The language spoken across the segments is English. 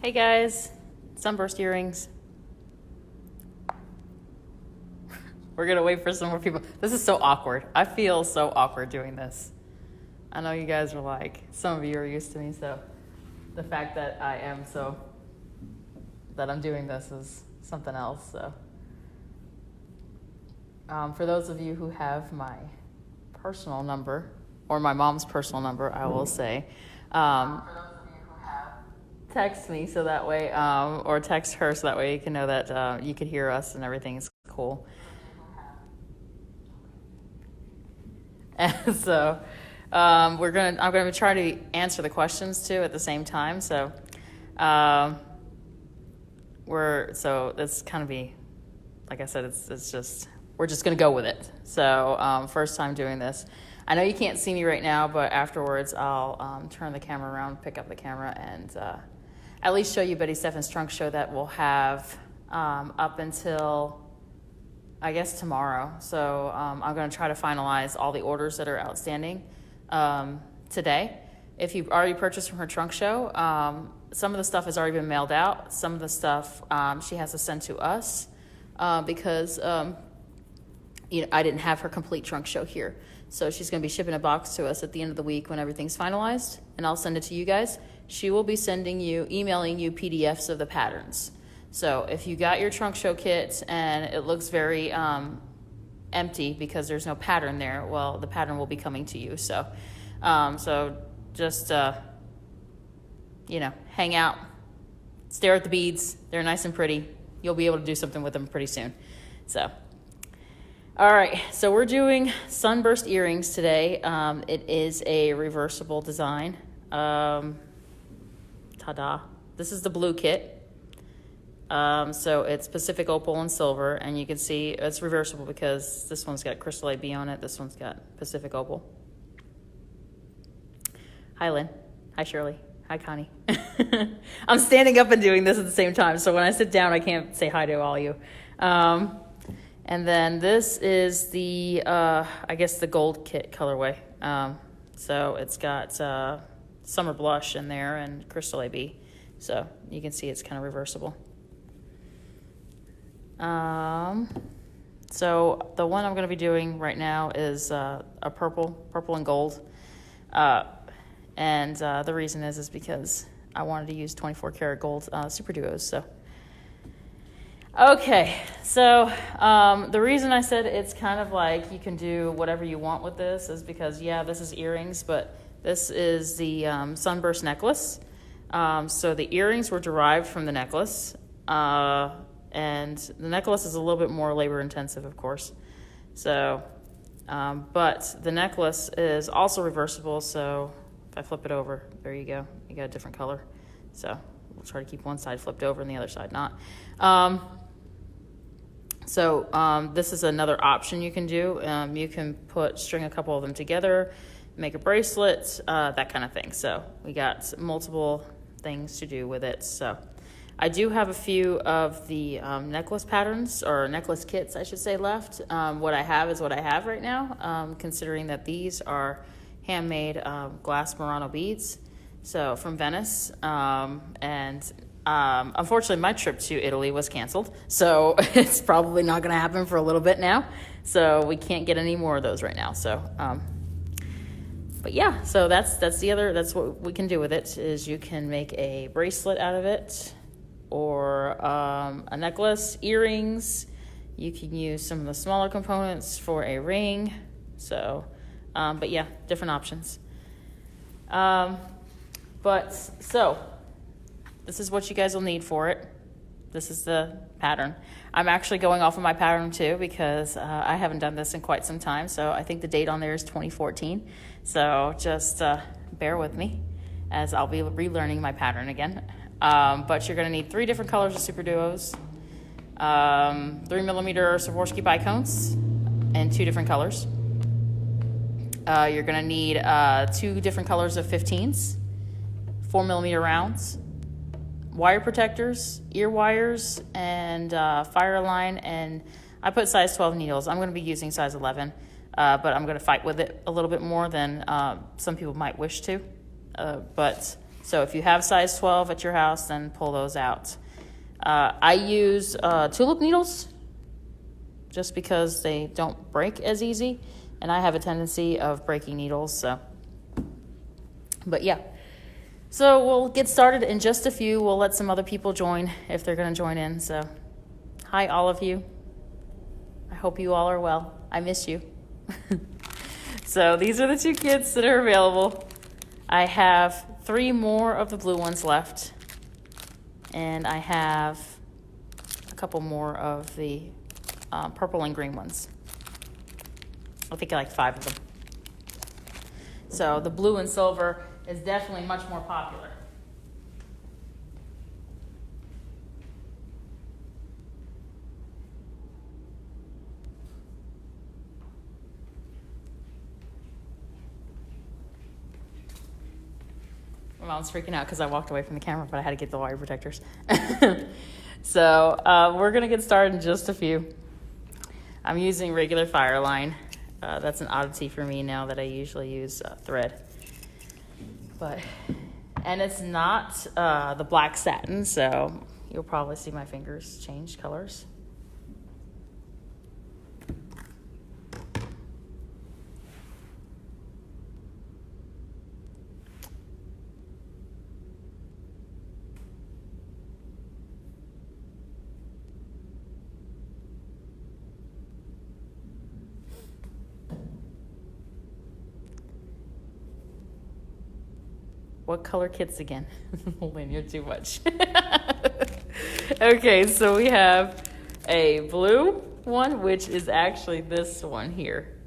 Hey guys, Sunburst earrings. We're gonna wait for some more people. This is so awkward. I feel so awkward doing this. I know you guys are like, some of you are used to me, so the fact that I'm doing this is something else, so. For those of you who have my personal number, or my mom's personal number, I will say, text me so that way, or text her so that way you can know that you could hear us and everything's cool. And so I'm gonna try to answer the questions too at the same time. So it's kind of be, like I said, it's just, we're just gonna go with it. So first time doing this. I know you can't see me right now, but afterwards I'll turn the camera around, pick up the camera, and at least show you Betty Stephen's trunk show that we'll have up until, I guess, tomorrow. So I'm going to try to finalize all the orders that are outstanding today. If you've already purchased from her trunk show, some of the stuff has already been mailed out. Some of the stuff she has to send to us because I didn't have her complete trunk show here. So she's going to be shipping a box to us at the end of the week when everything's finalized, and I'll send it to you guys. She will be emailing you PDFs of the patterns. So if you got your trunk show kit and it looks very empty because there's no pattern there, well, the pattern will be coming to you. So, just hang out, stare at the beads. They're nice and pretty. You'll be able to do something with them pretty soon. So, all right. So we're doing Sunburst earrings today. It is a reversible design. Ta-da. This is the blue kit. So it's Pacific Opal and silver, and you can see it's reversible because this one's got Crystal AB on it. This one's got Pacific Opal. Hi, Lynn. Hi, Shirley. Hi, Connie. I'm standing up and doing this at the same time, so when I sit down, I can't say hi to all you. And then this is the, I guess, the gold kit colorway. So it's got Summer Blush in there and Crystal AB. So you can see it's kind of reversible. So the one I'm going to be doing right now is a purple and gold. And the reason is because I wanted to use 24 karat gold Superduos. So, okay. So the reason I said it's kind of like you can do whatever you want with this is because, yeah, this is earrings, but this is the Sunburst necklace. So the earrings were derived from the necklace. And the necklace is a little bit more labor intensive, of course. So, but the necklace is also reversible. So if I flip it over, there you go. You got a different color. So we'll try to keep one side flipped over and the other side not. This is another option you can do. You can string a couple of them together, make a bracelet, that kind of thing. So we got multiple things to do with it. So I do have a few of the necklace patterns, or necklace kits, I should say, left. What I have is what I have right now, considering that these are handmade glass Murano beads, so from Venice. Unfortunately, my trip to Italy was canceled, so it's probably not going to happen for a little bit now. So we can't get any more of those right now. So, but yeah, so that's what we can do with it. Is you can make a bracelet out of it, or a necklace, earrings. You can use some of the smaller components for a ring. So, but yeah, different options. This is what you guys will need for it. This is the pattern. I'm actually going off of my pattern too because I haven't done this in quite some time. So I think the date on there is 2014. So just bear with me as I'll be relearning my pattern again. But you're going to need 3 different colors of Superduos, 3mm Swarovski bicones in 2 different colors. You're going to need 2 different colors of 15s, 4mm rounds, wire protectors, ear wires, and Fireline, and I put size 12 needles. I'm going to be using size 11, but I'm going to fight with it a little bit more than some people might wish to. But So if you have size 12 at your house, then pull those out. I use tulip needles just because they don't break as easy, and I have a tendency of breaking needles, so. But yeah, so we'll get started in just a few. We'll let some other people join if they're gonna join in, so. Hi, all of you. I hope you all are well. I miss you. So these are the 2 kits that are available. I have 3 more of the blue ones left, and I have a couple more of the purple and green ones. I think I like 5 of them. So the blue and silver is definitely much more popular. My mom's freaking out because I walked away from the camera, but I had to get the wire protectors. So we're going to get started in just a few. I'm using regular Fireline. That's an oddity for me now that I usually use thread. And it's not the black satin, so you'll probably see my fingers change colors. What color kits again? Lynn, you're too much. Okay, so we have a blue one, which is actually this one here.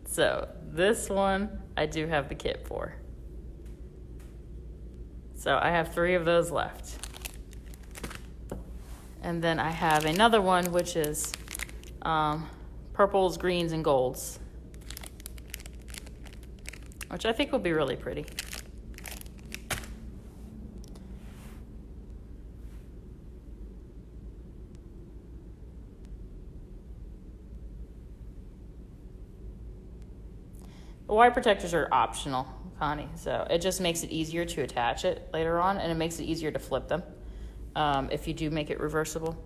So this one, I do have the kit for. So I have 3 of those left. And then I have another one, which is purples, greens, and golds, which I think will be really pretty. The wire protectors are optional, Connie, so it just makes it easier to attach it later on, and it makes it easier to flip them if you do make it reversible.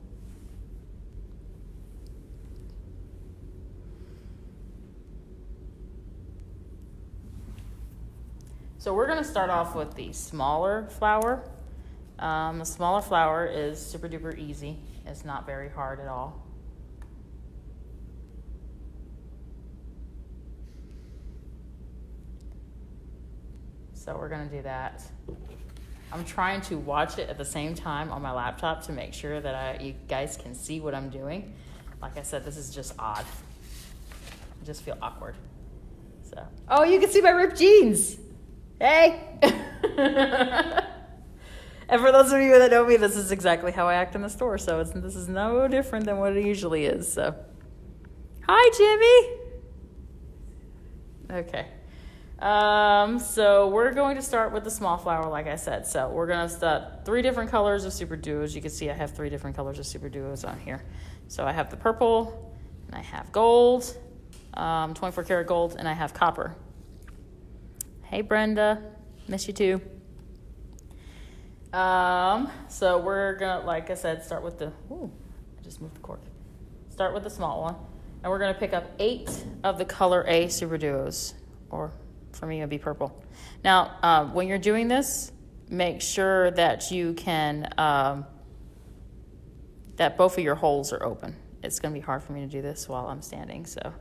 So we're going to start off with the smaller flower. The smaller flower is super duper easy. It's not very hard at all. So we're going to do that. I'm trying to watch it at the same time on my laptop to make sure that you guys can see what I'm doing. Like I said, this is just odd. I just feel awkward. So, oh, you can see my ripped jeans. Hey. And for those of you that know me, this is exactly how I act in the store. So this is no different than what it usually is. So, hi, Jimmy. Okay. So we're going to start with the small flower, like I said. So we're going to start 3 different colors of Superduos. You can see I have 3 different colors of Superduos on here. So I have the purple, and I have gold, 24 karat gold, and I have copper. Hey, Brenda. Miss you too. So we're going to, like I said, start with the, I just moved the cork. Start with the small one. And we're going to pick up 8 of the ColorA Superduos, or for me, it'd be purple. Now, when you're doing this, make sure that you can, that both of your holes are open. It's going to be hard for me to do this while I'm standing, so.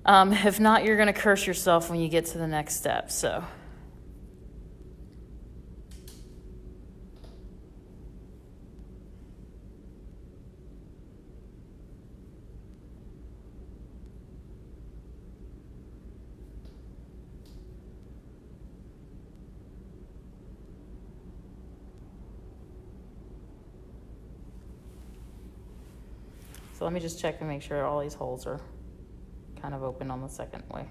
If not, you're going to curse yourself when you get to the next step, so. So let me just check and make sure all these holes are kind of open on the second way.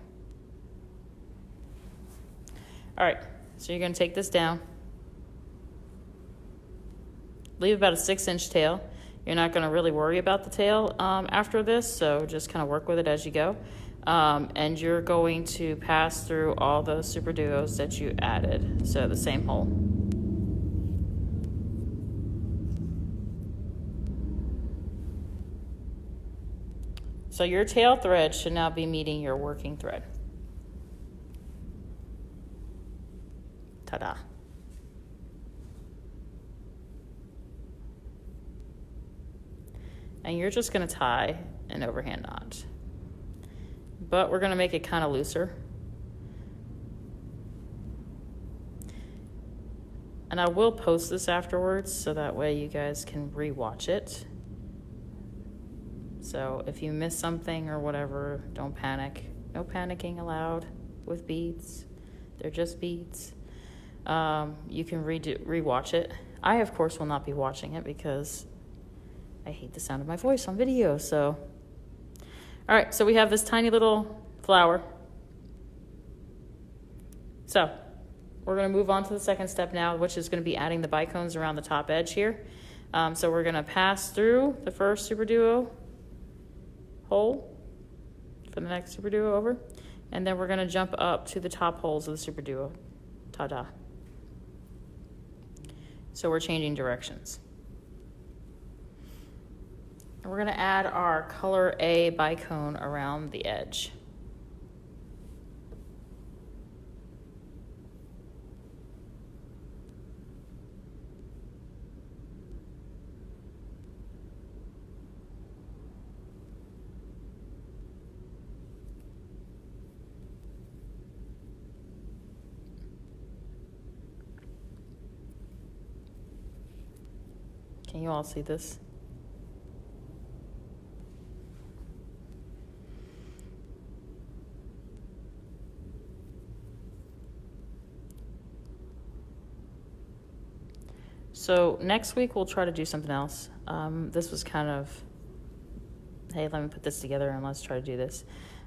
All right, so you're gonna take this down. Leave about a 6-inch tail. You're not going to really worry about the tail after this, so just kind of work with it as you go. And you're going to pass through all those Superduos that you added, so the same hole. So your tail thread should now be meeting your working thread. Ta-da. And you're just going to tie an overhand knot. But we're going to make it kind of looser. And I will post this afterwards so that way you guys can re-watch it. So if you miss something or whatever, don't panic. No panicking allowed with beads. They're just beads. You can re-watch it. I, of course, will not be watching it because I hate the sound of my voice on video. So, all right, so we have this tiny little flower. So we're going to move on to the second step now, which is going to be adding the bicones around the top edge here. So we're going to pass through the first Superduo hole for the next Superduo over, and then we're going to jump up to the top holes of the Superduo. Ta-da. So we're changing directions. And we're going to add our ColorA bicone around the edge. Can you all see this? So next week we'll try to do something else. This was kind of, hey, let me put this together and let's try to do this.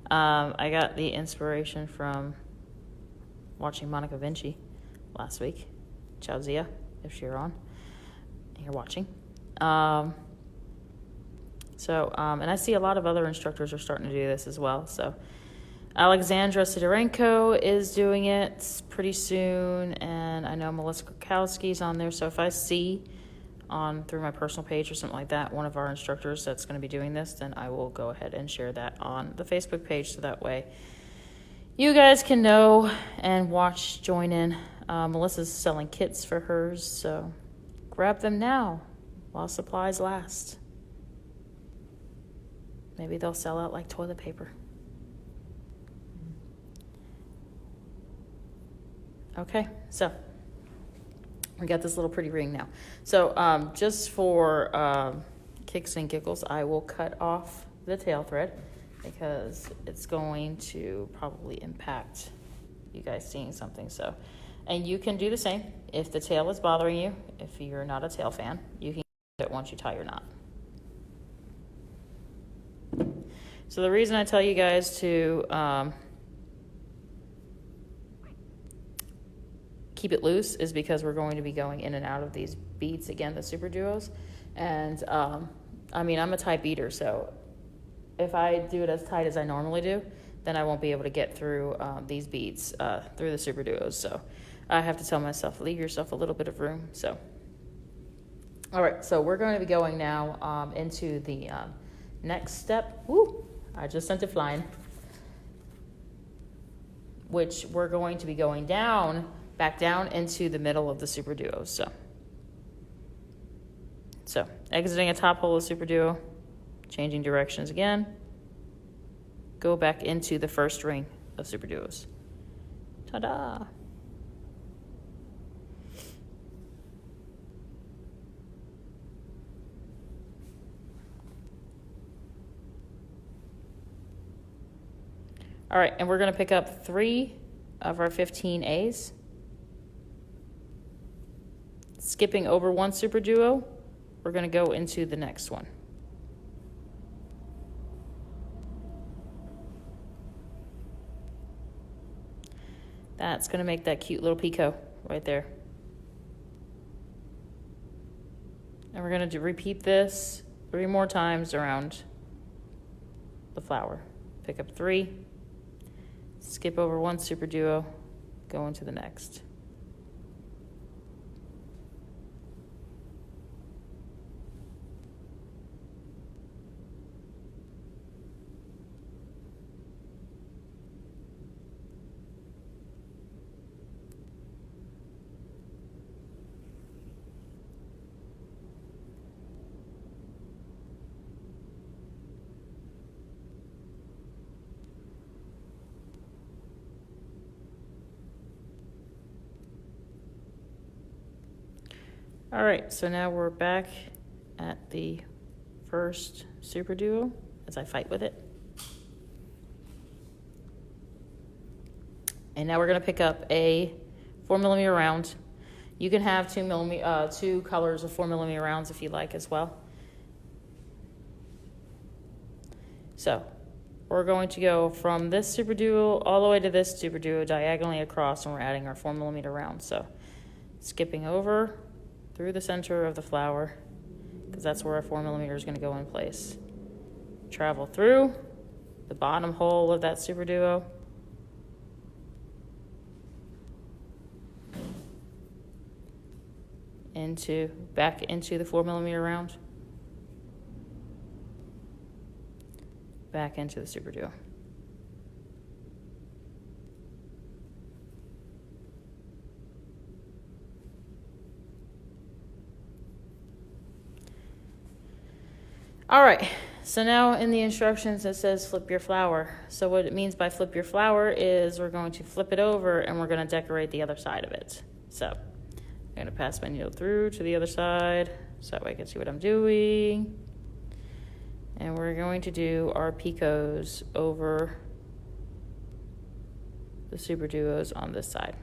I got the inspiration from watching Monica Vinci last week. Ciao Zia, if you're on and you're watching. And I see a lot of other instructors are starting to do this as well. So Alexandra Sidorenko is doing it pretty soon, and I know Melissa Kukowski's on there. So if I see through my personal page or something like that, one of our instructors that's going to be doing this, then I will go ahead and share that on the Facebook page, so that way you guys can know and watch, join in. Melissa's selling kits for hers, so grab them now while supplies last. Maybe they'll sell out like toilet paper. Okay, so we got this little pretty ring now. So just for kicks and giggles, I will cut off the tail thread because it's going to probably impact you guys seeing something. So, and you can do the same. If the tail is bothering you, if you're not a tail fan, you can do it once you tie your knot. So the reason I tell you guys to keep it loose is because we're going to be going in and out of these beads again, the Superduos. And I mean, I'm a tight beater, so if I do it as tight as I normally do, then I won't be able to get through these beads through the Superduos. So I have to tell myself, leave yourself a little bit of room. So, all right, so we're going to be going now into the next step. Woo! I just sent it flying. Which we're going to be going back down into the middle of the Superduos. So exiting a top hole of Superduo, changing directions again, go back into the first ring of Superduos. Ta-da! All right, and we're going to pick up 3 of our 15 A's. Skipping over one Superduo, we're going to go into the next one. That's going to make that cute little picot right there. And we're going to repeat this 3 more times around the flower. Pick up 3, skip over 1 Superduo, go into the next. All right, so now we're back at the first Superduo as I fight with it. And now we're gonna pick up a 4mm round. You can have 2 colors of 4mm rounds if you like as well. So we're going to go from this Superduo all the way to this Superduo diagonally across, and we're adding our 4mm round. So skipping over through the center of the flower, because that's where our 4mm is going to go in place. Travel through the bottom hole of that Superduo, back into the 4mm round, back into the Superduo. All right, so now in the instructions it says flip your flower. So what it means by flip your flower is we're going to flip it over and we're going to decorate the other side of it. So I'm going to pass my needle through to the other side so that way I can see what I'm doing. And we're going to do our picots over the Superduos on this side.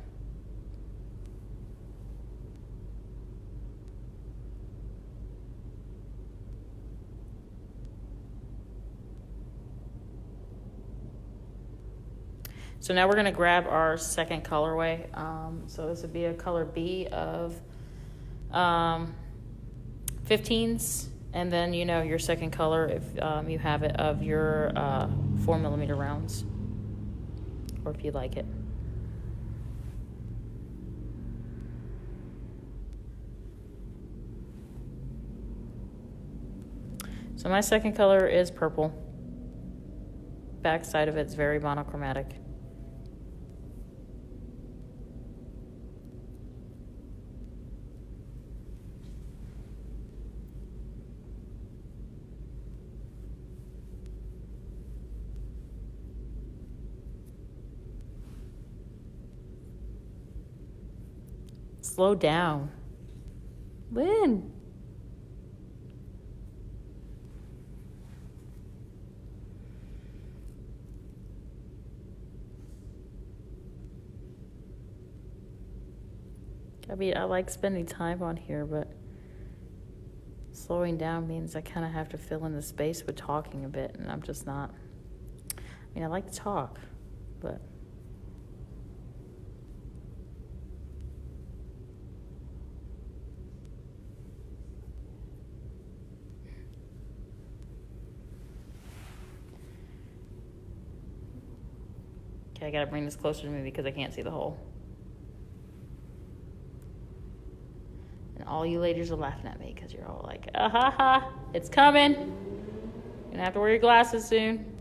So now we're going to grab our second colorway. So this would be a color B of 15s, and then your second color if you have it of your 4mm rounds, or if you like it. So my second color is purple. Back side of it's very monochromatic. Slow down. Lynn. I like spending time on here, but slowing down means I kind of have to fill in the space with talking a bit, and I'm just not. I like to talk, but okay, I gotta bring this closer to me because I can't see the hole. And all you ladies are laughing at me because you're all like, ah ha ha, it's coming. You're gonna have to wear your glasses soon.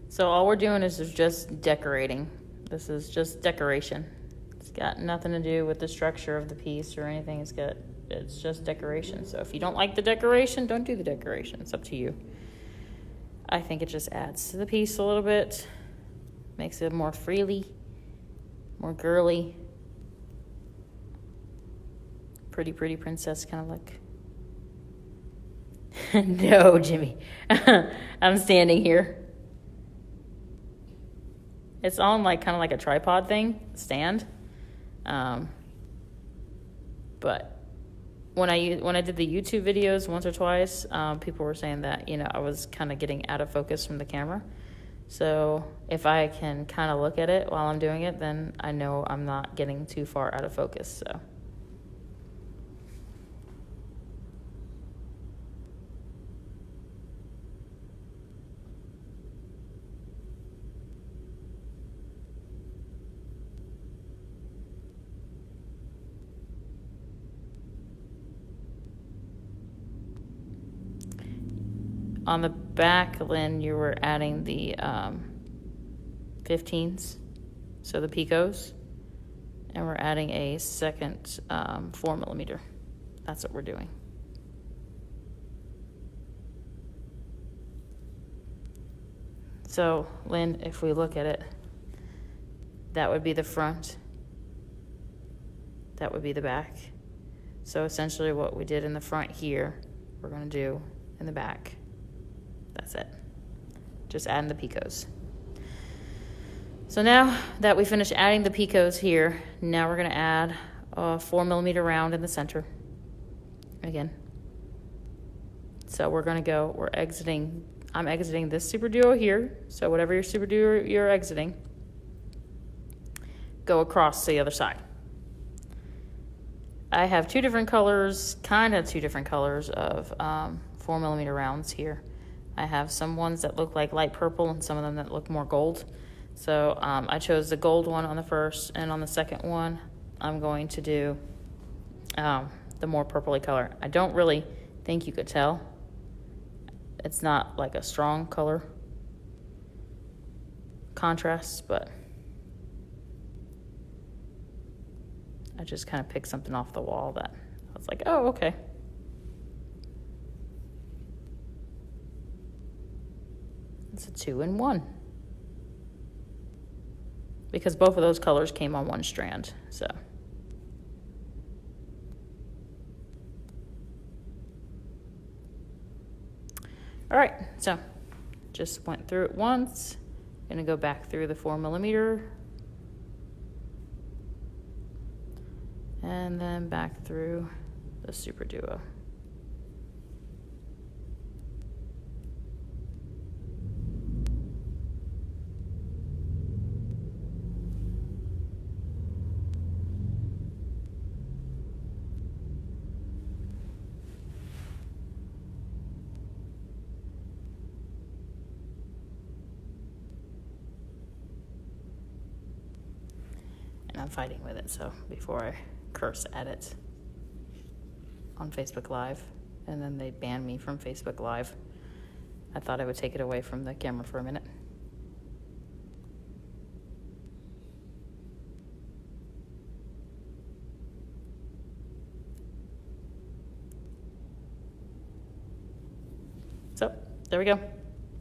So all we're doing is just decorating. This is just decoration. It's got nothing to do with the structure of the piece or anything. It's just decoration. So if you don't like the decoration, don't do the decoration. It's up to you. I think it just adds to the piece a little bit, makes it more freely, more girly, pretty princess kind of look. No, Jimmy, I'm standing here. It's on kind of like a tripod thing, stand. But when I did the YouTube videos once or twice, people were saying that, you know, I was kind of getting out of focus from the camera. So if I can kind of look at it while I'm doing it, then I know I'm not getting too far out of focus. So. On the back, Lynn, you were adding the 15s, so the picos, and we're adding a second 4mm. That's what we're doing. So, Lynn, if we look at it, that would be the front, that would be the back. So essentially what we did in the front here, we're going to do in the back. That's it. Just adding the picos. So now that we finished adding the picos here, now we're going to add a 4mm round in the center. Again. So we're going to go, I'm exiting this Superduo here. So whatever your Superduo you're exiting, go across to the other side. I have two different colors of 4mm rounds here. I have some ones that look like light purple and some of them that look more gold. So I chose the gold one on the first, and on the second one, I'm going to do the more purpley color. I don't really think you could tell. It's not like a strong color contrast, but I just kind of picked something off the wall that I was like, oh, okay. It's a 2-in-1. Because both of those colors came on one strand, so. All right, so just went through it once. Gonna go back through the 4mm. And then back through the Superduo. I'm fighting with it, so before I curse at it on Facebook Live, and then they banned me from Facebook Live, I thought I would take it away from the camera for a minute. So, there we go.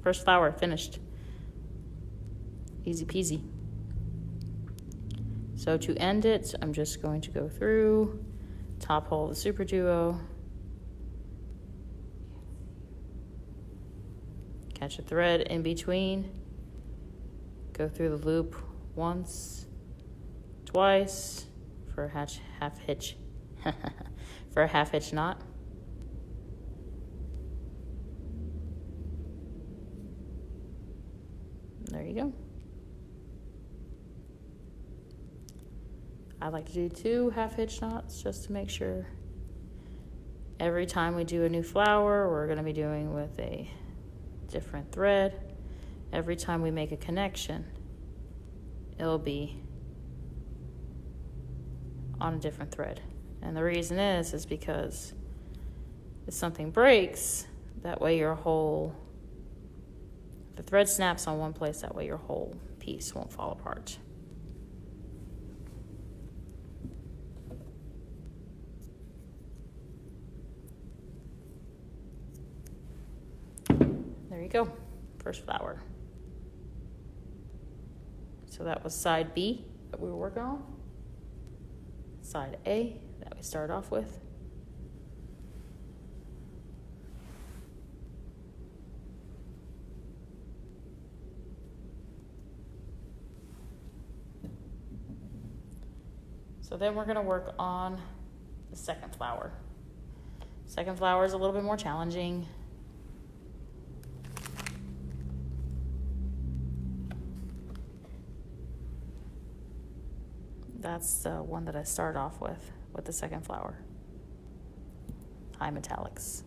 First flower finished. Easy peasy. So to end it, I'm just going to go through, top hole the Superduo, catch a thread in between, go through the loop once, twice for a half hitch, for a half hitch knot. There you go. I like to do 2 half hitch knots just to make sure every time we do a new flower, we're going to be doing with a different thread. Every time we make a connection, it'll be on a different thread. And the reason is because if something breaks, that way your whole, the thread snaps on one place, that way your whole piece won't fall apart. There you go, first flower. So that was side B that we were working on. Side A that we started off with. So then we're going to work on the second flower. Second flower is a little bit more challenging. That's the one that I started off with the second flower. High metallics.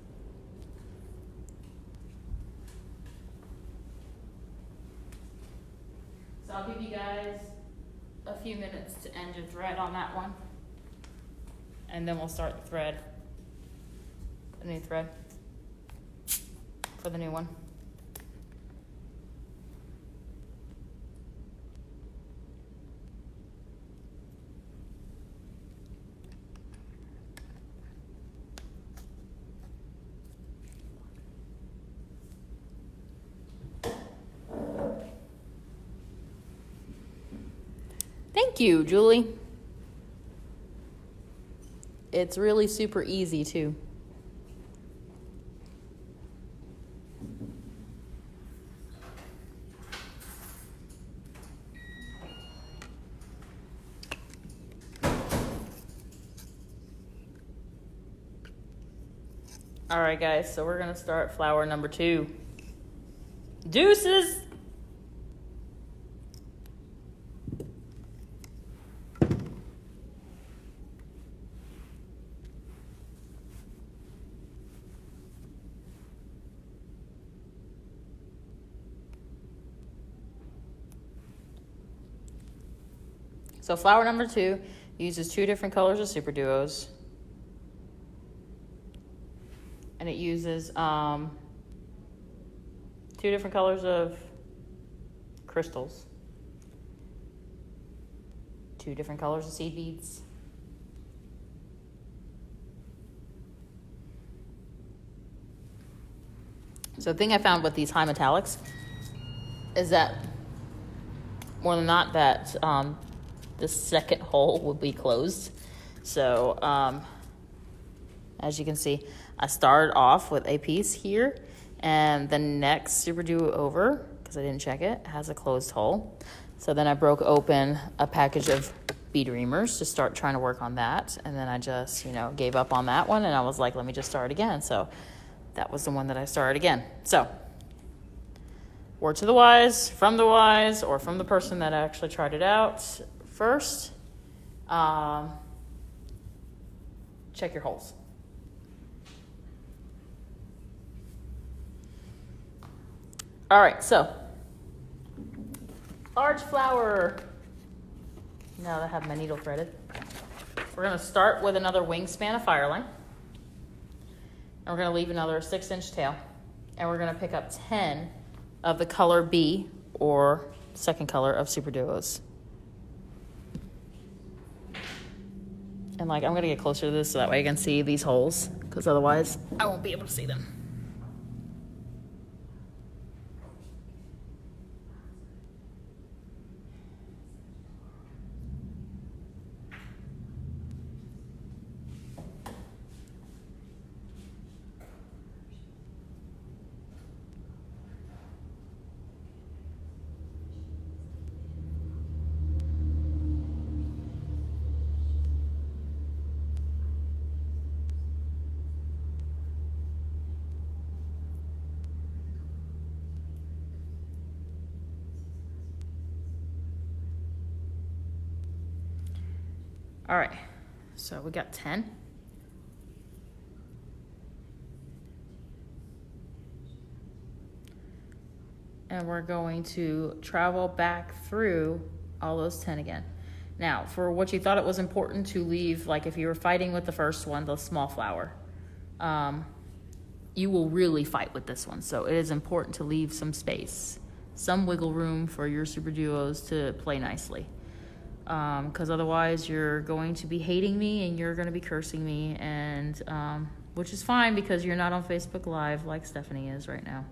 So I'll give you guys a few minutes to end your thread on that one. And then we'll start the thread, the new thread for the new one. Thank you, Julie. It's really super easy too. All right, guys, so we're gonna start flower number 2. Deuces! So flower number 2 uses 2 different colors of Superduos. And it uses 2 different colors of crystals. 2 different colors of seed beads. So the thing I found with these high metallics is that more than not that the second hole will be closed. So as you can see, I started off with a piece here, and the next Superduo over, because I didn't check it, has a closed hole. So then I broke open a package of bead reamers to start trying to work on that, and then I just, gave up on that one, and I was like, let me just start again. So that was the one that I started again. So word to the wise, from the wise, or from the person that actually tried it out first, check your holes. All right, so large flower. Now that I have my needle threaded, we're gonna start with another wingspan of Fireline, and we're gonna leave another 6-inch tail, and we're gonna pick up 10 of the color B, or second color of Superduos. And I'm gonna get closer to this so that way I can see these holes, because otherwise I won't be able to see them. All right, so we got 10. And we're going to travel back through all those 10 again. Now, for what you thought it was important to leave, like if you were fighting with the first one, the small flower, you will really fight with this one. So it is important to leave some space, some wiggle room for your Superduos to play nicely. Because otherwise you're going to be hating me and you're going to be cursing me, and which is fine because you're not on Facebook Live like Stephanie is right now.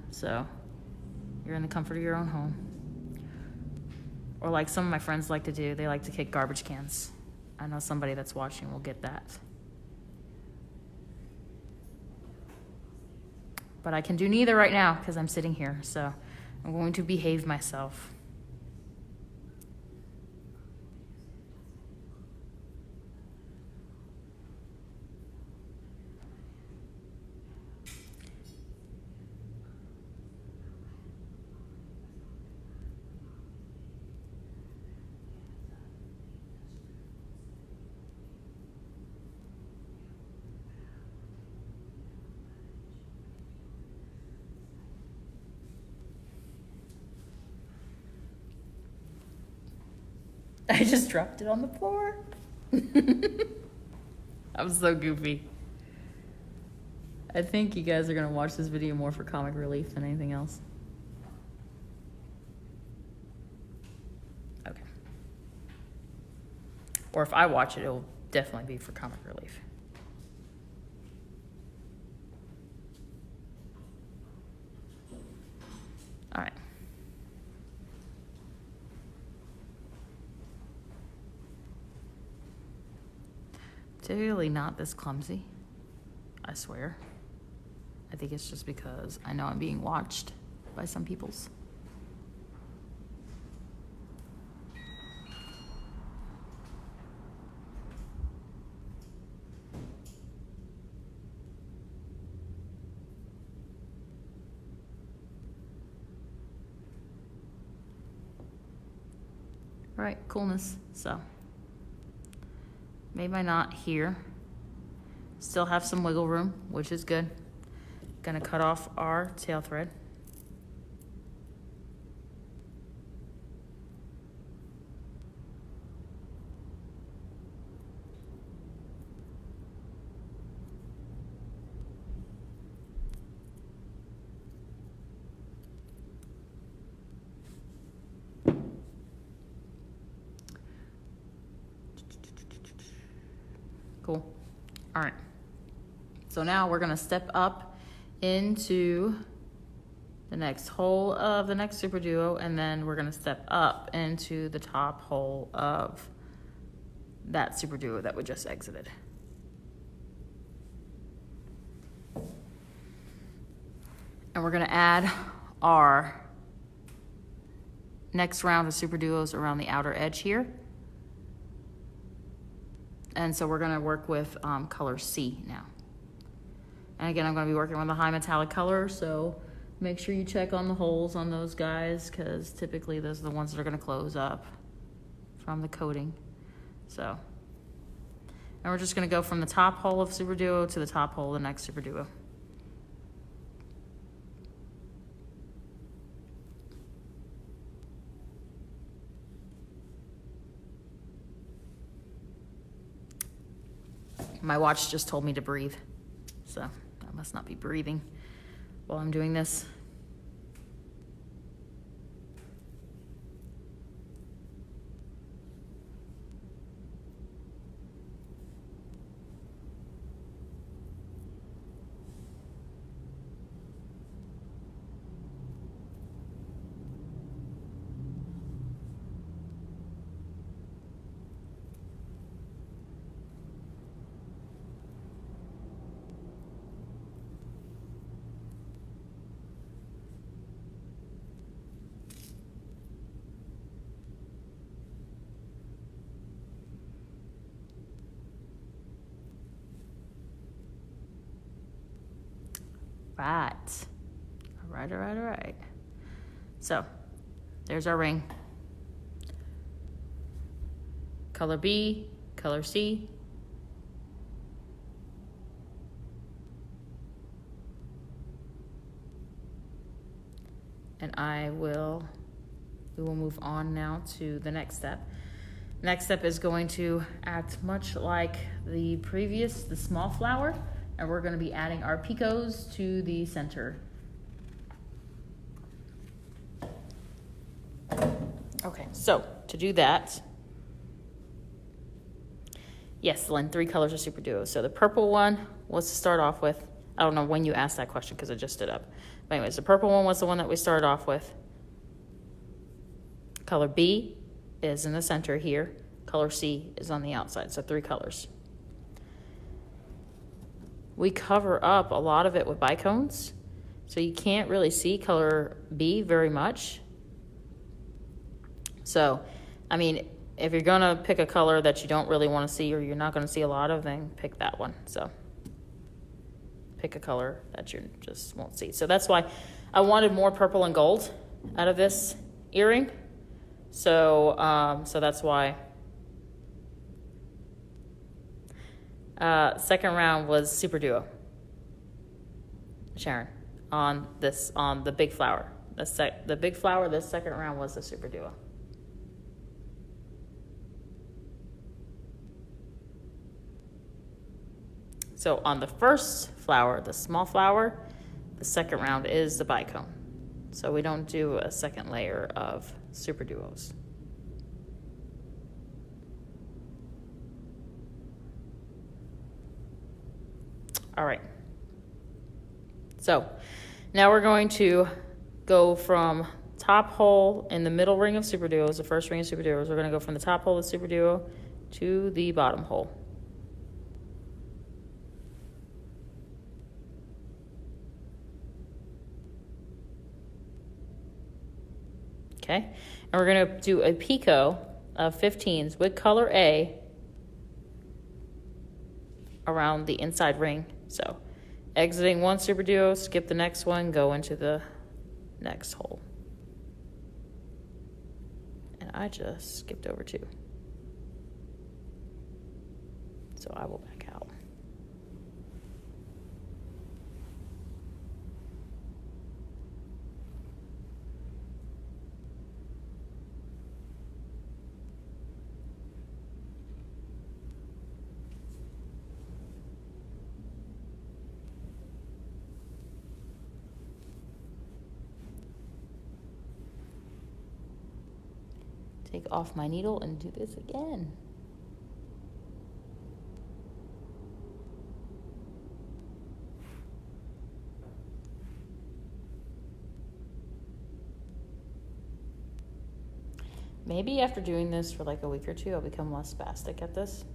So you're in the comfort of your own home. Or like some of my friends like to do, they like to kick garbage cans. I know somebody that's watching will get that. But I can do neither right now because I'm sitting here, so I'm going to behave myself. I just dropped it on the floor. I'm so goofy. I think you guys are gonna watch this video more for comic relief than anything else. Okay. Or if I watch it, it'll definitely be for comic relief. All right. Typically not this clumsy, I swear. I think it's just because I know I'm being watched by some peoples. All right, coolness. So, made my knot here. Still have some wiggle room, which is good. Gonna cut off our tail thread. Cool. All right. So now we're gonna step up into the next hole of the next Superduo, and then we're gonna step up into the top hole of that Superduo that we just exited. And we're gonna add our next round of Superduos around the outer edge here. And so we're gonna work with color C now. And again, I'm gonna be working with a high metallic color, so make sure you check on the holes on those guys, because typically those are the ones that are gonna close up from the coating. So, and we're just gonna go from the top hole of Superduo to the top hole of the next Superduo. My watch just told me to breathe, so I must not be breathing while I'm doing this. Right. All right. So, there's our ring. Color B, color C. And we will move on now to the next step. Next step is going to act much like the previous, the small flower. And we're going to be adding our picos to the center. Okay, so to do that, yes, Lynn, 3 colors of Superduo. So the purple one was to start off with. I don't know when you asked that question because I just stood up. But anyways, the purple one was the one that we started off with. Color B is in the center here. Color C is on the outside, so 3 colors. We cover up a lot of it with bicones, so you can't really see color B very much. So, I mean, if you're gonna pick a color that you don't really want to see or you're not gonna see a lot of, then pick that one. So, pick a color that you just won't see. So that's why I wanted more purple and gold out of this earring. So, so that's why. Second round was Superduo, Sharon, on the big flower. The big flower, this second round was the Superduo. So on the first flower, the small flower, the second round is the bicone. So we don't do a second layer of Superduos. All right. So now we're going to go from top hole in the middle ring of Superduos, the first ring of Superduos. We're going to go from the top hole of Superduo to the bottom hole. Okay, and we're going to do a picot of 15s with ColorA around the inside ring. So exiting one Superduo, skip the next one, go into the next hole. And I just skipped over 2. So I will back out. Take off my needle and do this again. Maybe after doing this for like a week or 2, I'll become less spastic at this.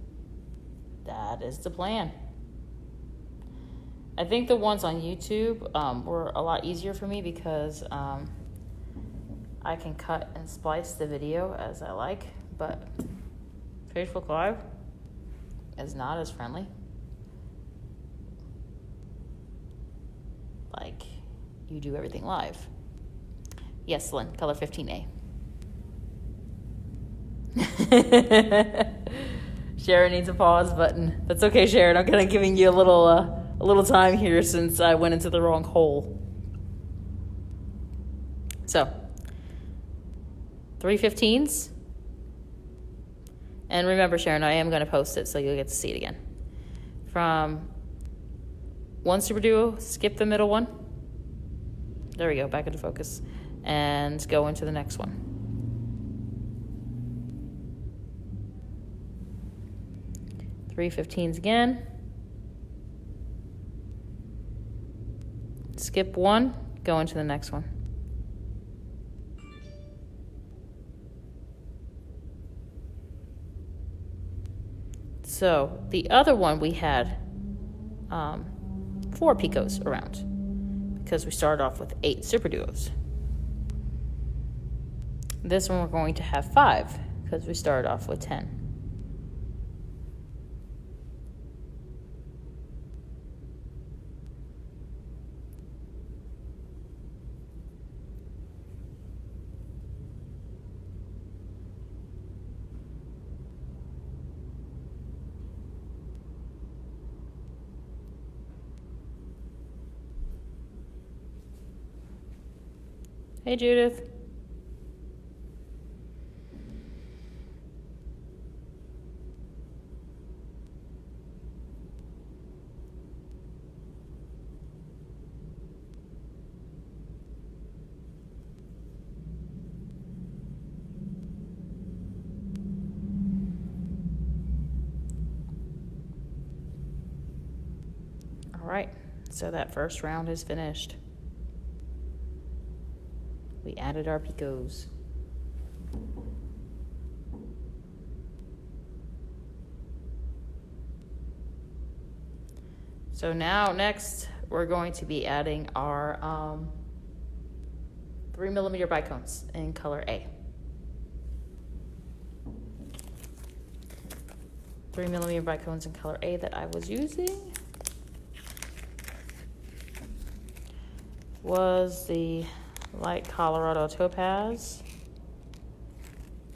That is the plan. I think the ones on YouTube were a lot easier for me because I can cut and splice the video as I like, but Facebook Live is not as friendly. Like, you do everything live. Yes, Lynn, color 15A. Sharon needs a pause button. That's okay, Sharon. I'm kind of giving you a little time here since I went into the wrong hole. So, 3 15s. And remember, Sharon, I am going to post it so you'll get to see it again. From one Superduo, skip the middle one. There we go, back into focus. And go into the next one. Three 15s again. Skip one, go into the next one. So the other one we had 4 picots around because we started off with 8 Superduos. This one we're going to have 5 because we started off with 10. Hey, Judith. All right, so that first round is finished. We added our picots. So now next we're going to be adding our 3mm bicones in color A. 3mm bicones in color A that I was using was the light Colorado topaz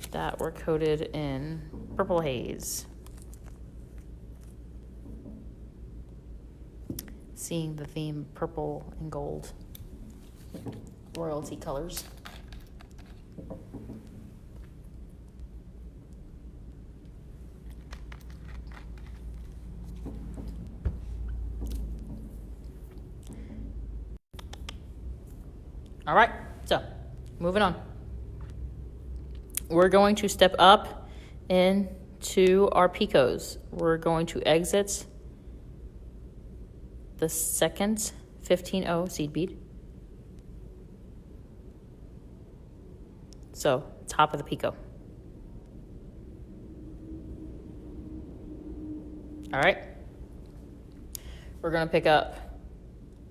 that were coated in purple haze. Seeing the theme purple and gold, royalty colors. All right, so moving on. We're going to step up into our picots. We're going to exit the second 15-0 seed bead. So top of the picot. All right. We're going to pick up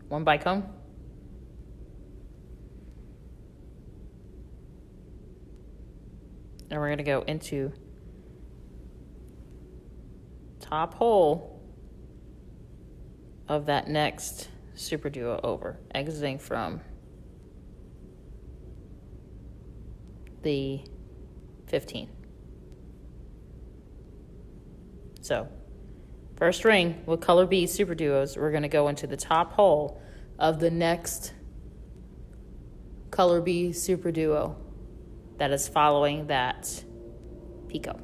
one bicone. And we're going to go into top hole of that next Superduo over, exiting from the 15. So first ring with color B Superduos, we're going to go into the top hole of the next color B Superduo that is following that picot.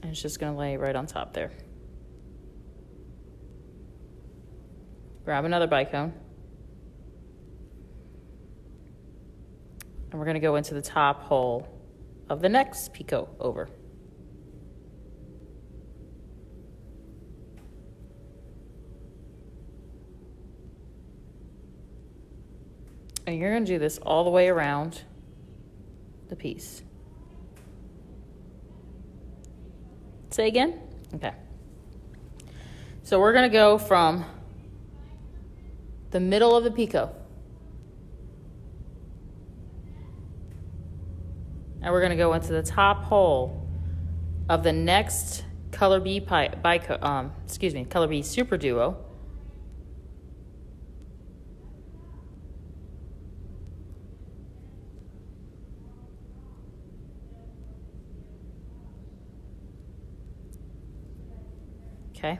And it's just going to lay right on top there. Grab another bicone. And we're going to go into the top hole of the next picot over. And you're going to do this all the way around the piece. Say again? Okay. So we're going to go from the middle of the picot. And we're going to go into the top hole of the next color B color B Superduo. Okay.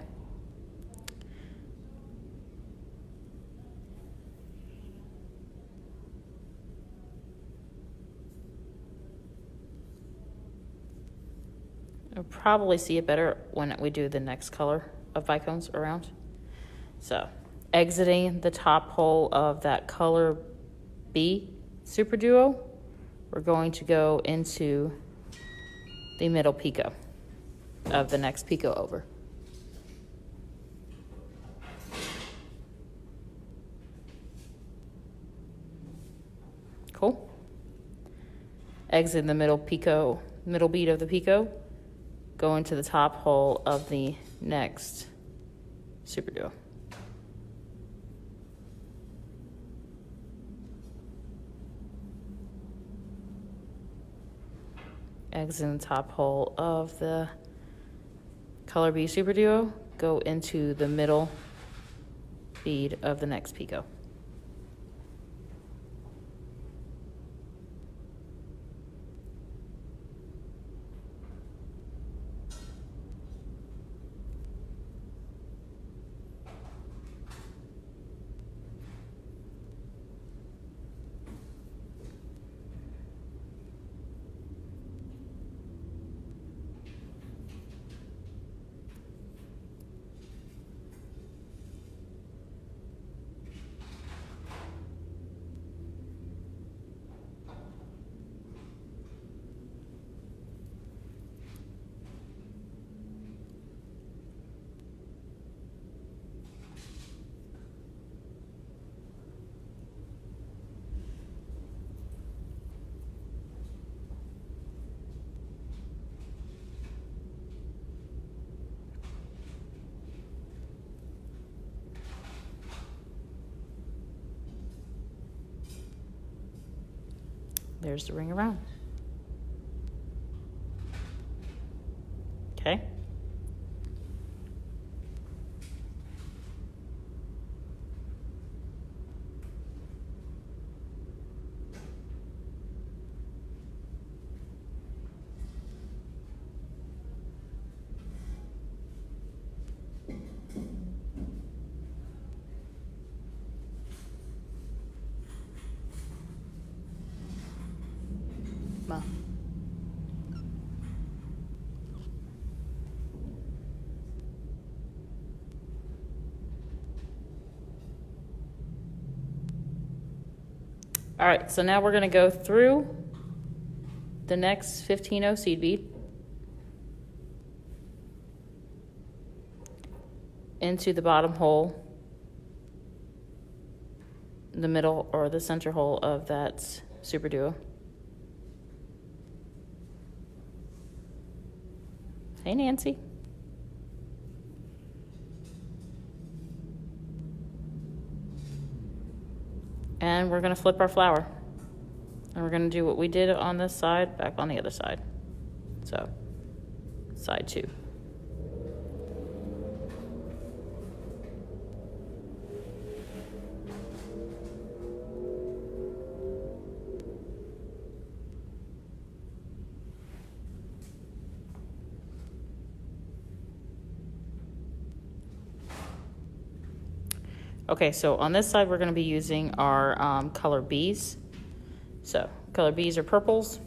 You'll probably see it better when we do the next color of bicones around. So, exiting the top hole of that color B Superduo, we're going to go into the middle picot of the next picot over. Cool. Exit the middle picot, middle bead of the picot. Go into the top hole of the next Superduo. Exit the top hole of the color B Superduo. Go into the middle bead of the next picot. There's the ring around. Okay. Ma. All right, so now we're going to go through the next 15-0 seed bead into the bottom hole, the middle or the center hole of that Superduo. Hey, Nancy. And we're going to flip our flower. And we're going to do what we did on this side, back on the other side. So, side 2. Okay, so on this side, we're going to be using our color Bs. So, color Bs are purples.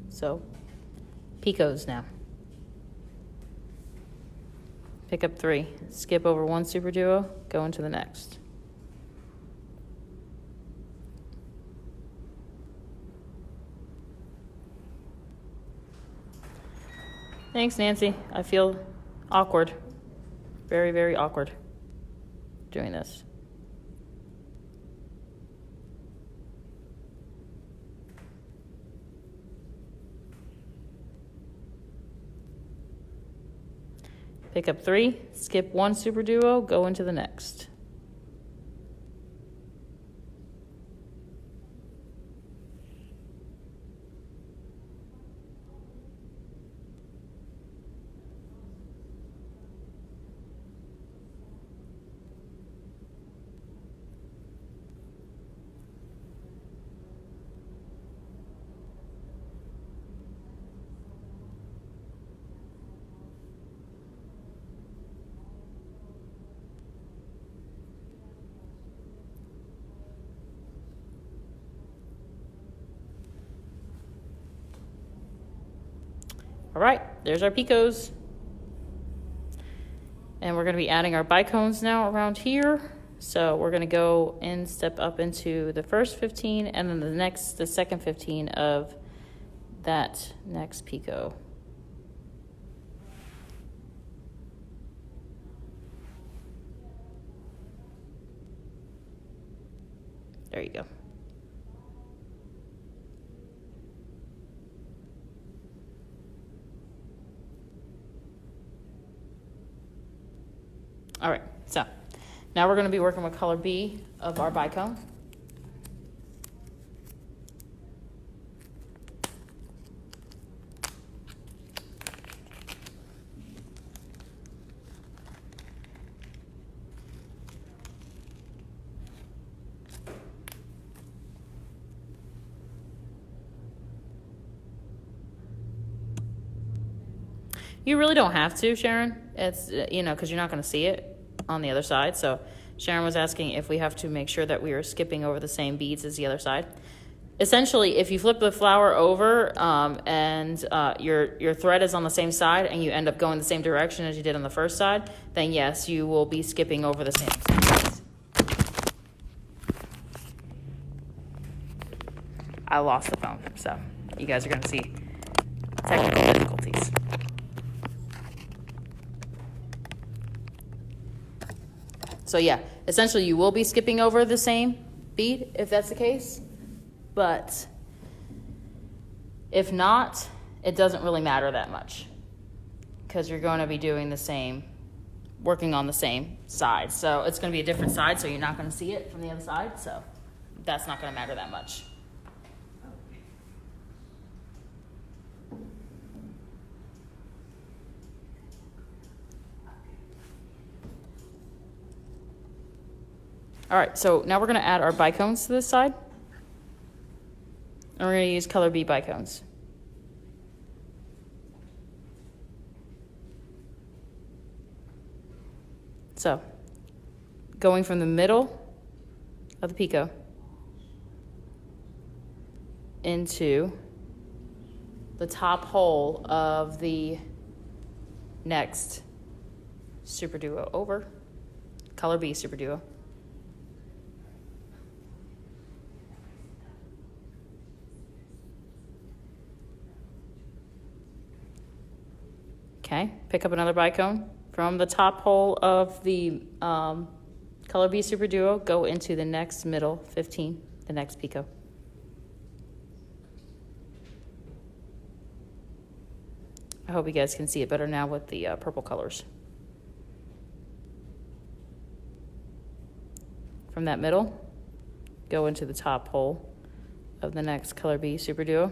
So, picos now. Pick up 3. Skip over 1 Superduo, go into the next. Thanks, Nancy. I feel awkward. Very, very awkward doing this. Pick up 3, skip 1 Superduo, go into the next. All right, there's our picos. And we're going to be adding our bicones now around here. So we're going to go and step up into the first 15 and then the second 15 of that next pico. There you go. All right, so now we're going to be working with color B of our bicone. You really don't have to, Sharon. It's, because you're not going to see it on the other side. So Sharon was asking if we have to make sure that we are skipping over the same beads as the other side. Essentially, if you flip the flower over and your thread is on the same side and you end up going the same direction as you did on the first side, then yes, you will be skipping over the same beads. I lost the phone, so you guys are going to see technical difficulties. So yeah, essentially you will be skipping over the same bead if that's the case, but if not, it doesn't really matter that much because you're going to be doing the same, working on the same side. So it's going to be a different side, so you're not going to see it from the other side, so that's not going to matter that much. All right, so now we're going to add our bicones to this side. And we're going to use color B bicones. So, going from the middle of the picot into the top hole of the next Superduo over, Color B Superduo. Okay, pick up another bicone from the top hole of the Color B Superduo, go into the next middle 15, the next picot. I hope you guys can see it better now with the purple colors. From that middle, go into the top hole of the next Color B Superduo.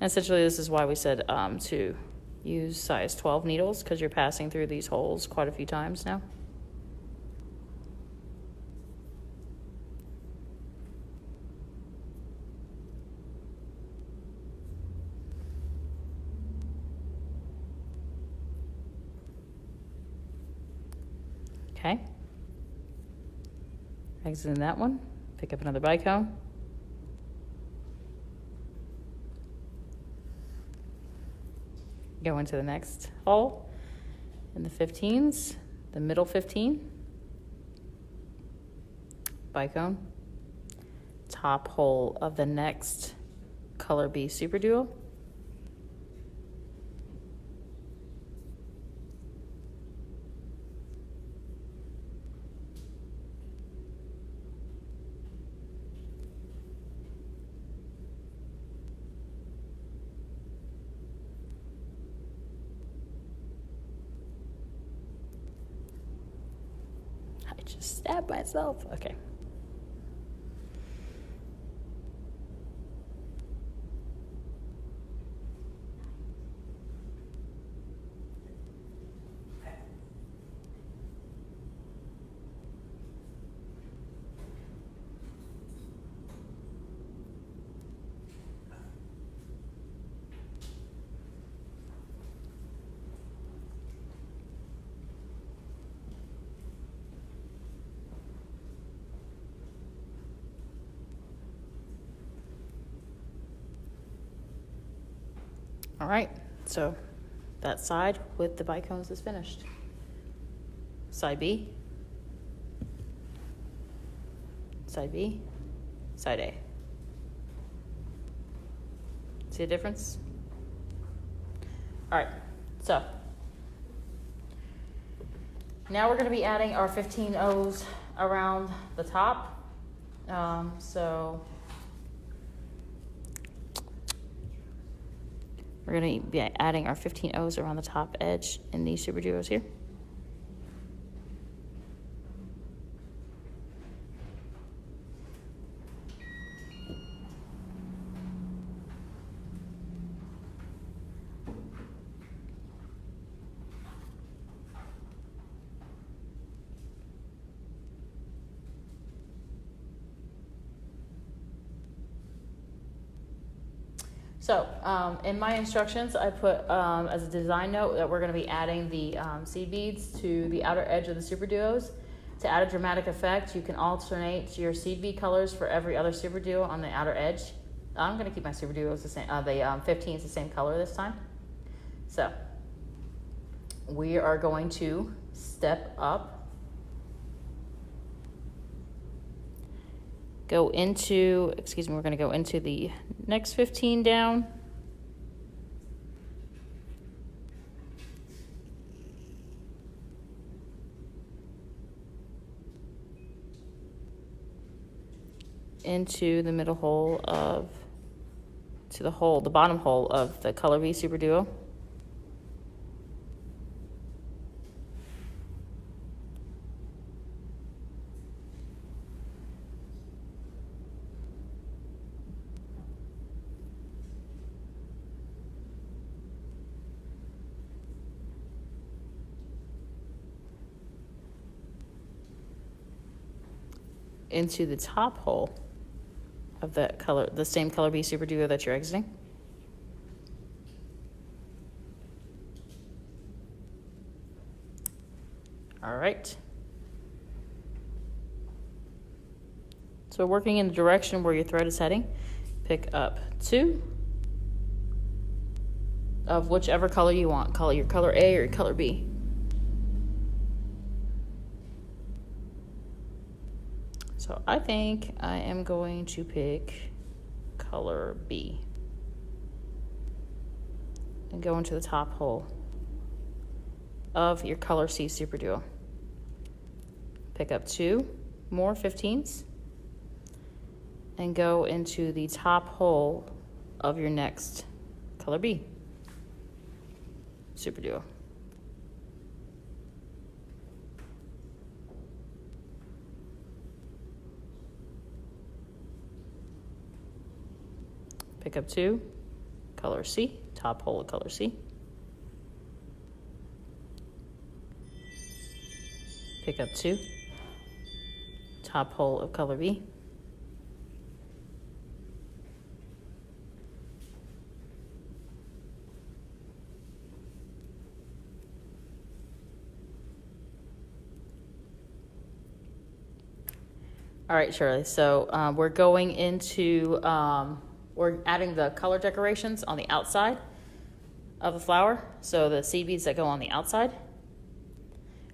And essentially, this is why we said to use size 12 needles, because you're passing through these holes quite a few times now. Okay. Exit in that one, pick up another bicone. Go into the next hole in the 15s, the middle 15. Bicone. Top hole of the next Color B Superduo. I just stabbed myself. Okay. All right, so that side with the bicones is finished. Side B, side B, side A. See a difference? All right, so now we're going to be adding our 15 O's around the top. We're going to be adding our 15 O's around the top edge in these Superduos here. So in my instructions, I put as a design note that we're going to be adding the seed beads to the outer edge of the Superduos. To add a dramatic effect, you can alternate your seed bead colors for every other Superduo on the outer edge. I'm going to keep my Superduos the same, the 15s the same color this time. So we are going to step up. We're going to go into the next 15 down. Into the middle hole of, the bottom hole of the Color B Superduo. Into the top hole of the same Color B Superduo that you're exiting. All right. So working in the direction where your thread is heading, pick up 2 of whichever color you want. Call it your color A or your color B. So I think I am going to pick color B and go into the top hole of your color C Superduo. Pick up 2 more 15s and go into the top hole of your next color B Superduo. Pick up 2, color C, top hole of color C. Pick up 2, top hole of color B. All right, Shirley, so we're going into, we're adding the color decorations on the outside of the flower, so the seed beads that go on the outside.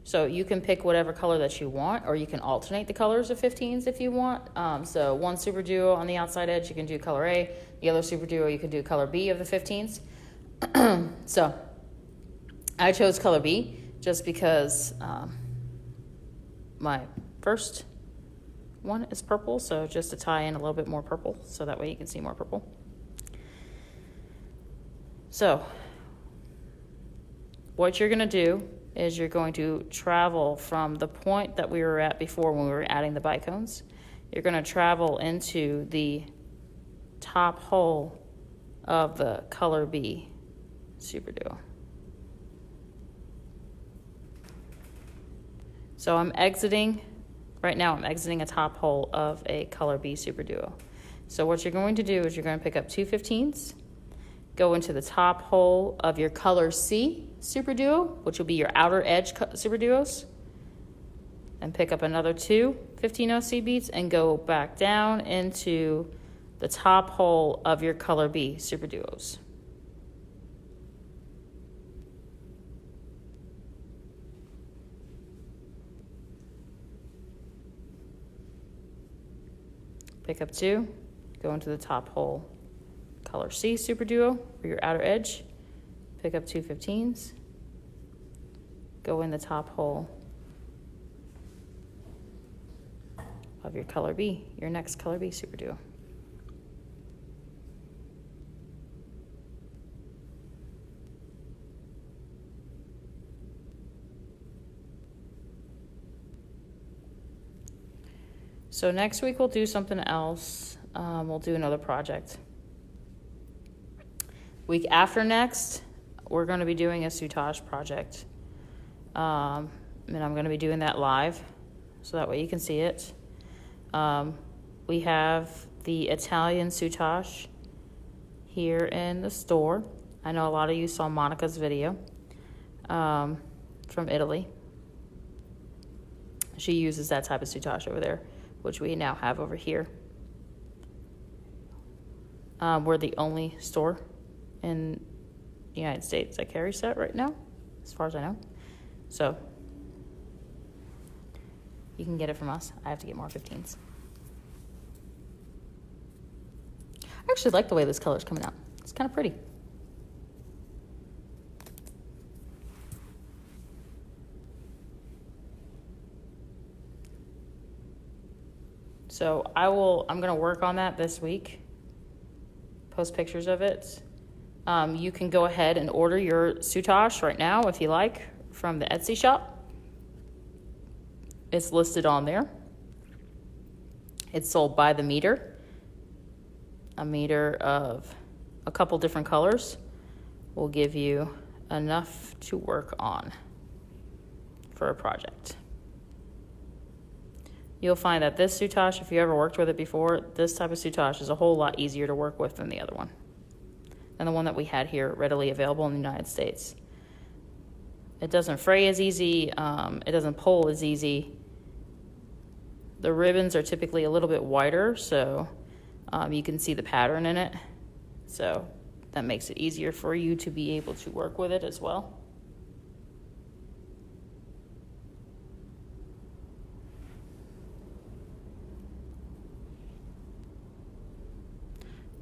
So you can pick whatever color that you want, or you can alternate the colors of 15s if you want. So one Superduo on the outside edge, you can do color A. The other Superduo, you can do color B of the 15s. So I chose color B just because my first one is purple, so just to tie in a little bit more purple, so that way you can see more purple. So what you're going to do is you're going to travel from the point that we were at before when we were adding the bicones. You're going to travel into the top hole of the color B Superduo. So I'm exiting. Right now I'm exiting a top hole of a color B Superduo. So what you're going to do is you're going to pick up 2 15s, go into the top hole of your color C Superduo, which will be your outer edge Superduos, and pick up another 2 15-0 seed beads and go back down into the top hole of your color B Superduos. Pick up 2, go into the top hole, color C Superduo for your outer edge. Pick up 2 15s, go in the top hole of your color B, your next color B Superduo. So next week we'll do something else. We'll do another project. Week after next, we're going to be doing a soutache project. And I'm going to be doing that live, so that way you can see it. We have the Italian soutache here in the store. I know a lot of you saw Monica's video from Italy. She uses that type of soutache over there, which we now have over here. We're the only store in the United States that carries that right now, as far as I know. So you can get it from us. I have to get more 15s. I actually like the way this color is coming out. It's kind of pretty. So I'm going to work on that this week, post pictures of it. You can go ahead and order your soutache right now if you like from the Etsy shop. It's listed on there. It's sold by the meter. A meter of a couple different colors will give you enough to work on for a project. You'll find that this soutache, if you ever worked with it before, this type of soutache is a whole lot easier to work with than the other one. And the one that we had here readily available in the United States. It doesn't fray as easy, it doesn't pull as easy. The ribbons are typically a little bit wider, so you can see the pattern in it. So that makes it easier for you to be able to work with it as well.